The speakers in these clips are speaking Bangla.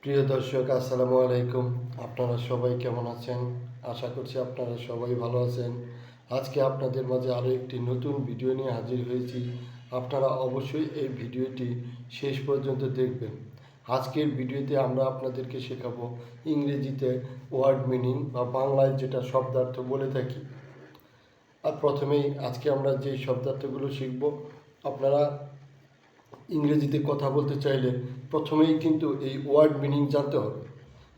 প্রিয় দর্শক, আসসালামু আলাইকুম। আপনারা সবাই কেমন আছেন? আশা করছি আপনারা সবাই ভালো আছেন। আজকে আপনাদের মাঝে আরও একটি নতুন ভিডিও নিয়ে হাজির হয়েছি। আপনারা অবশ্যই এই ভিডিওটি শেষ পর্যন্ত দেখবেন। আজকের ভিডিওতে আমরা আপনাদেরকে শেখাবো ইংরেজিতে ওয়ার্ড মিনিং বা বাংলায় যেটা শব্দার্থ বলে থাকি। আর প্রথমেই আজকে আমরা যে শব্দার্থগুলো শিখব, আপনারা ইংরেজিতে কথা বলতে চাইলে প্রথমেই কিন্তু এই ওয়ার্ড মিনিং জানতে হবে।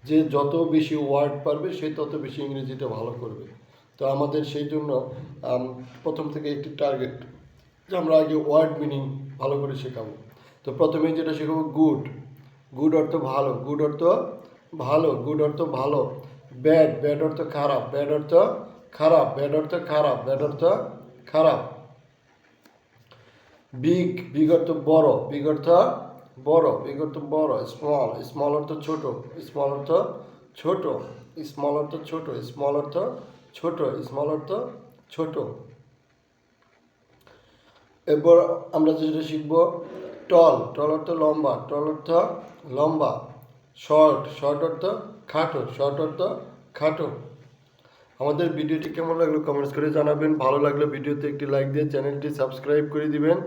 যে যত বেশি ওয়ার্ড পারবে সে তত বেশি ইংরেজিতে ভালো করবে। তো আমাদের সেই জন্য প্রথম থেকে একটি টার্গেট যে আমরা আগে ওয়ার্ড মিনিং ভালো করে শেখাবো। তো প্রথমেই যেটা শেখাবো গুড। গুড অর্থ ভালো, গুড অর্থ ভালো, গুড অর্থ ভালো। ব্যাড, ব্যাড অর্থ খারাপ, ব্যাড অর্থ খারাপ, ব্যাড অর্থ খারাপ, ব্যাড অর্থ খারাপ। বিগ, বিগ অর্থ বড়, বিগ অর্থ বড়, বিগ অর্থ বড়। স্মল, স্মল অর্থ ছোট, স্মল অর্থ ছোট, স্মল অর্থ ছোট, স্মল অর্থ ছোট, স্মল অর্থ ছোট। এরপর আমরা যেটা শিখব টল, টল অর্থ লম্বা, টল অর্থ লম্বা। শর্ট, শর্ট অর্থ খাটো, শর্ট অর্থ খাটো। আমাদের ভিডিওটি কেমন লাগলো কমেন্টস করে জানাবেন। ভালো লাগলে ভিডিওতে একটি লাইক দিয়ে চ্যানেলটি সাবস্ক্রাইব করে দিবেন।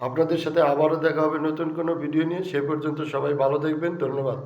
আপনাদের সাথে আবারও দেখা হবে নতুন কোনো ভিডিও নিয়ে। সে পর্যন্ত সবাই ভালো থাকবেন। ধন্যবাদ।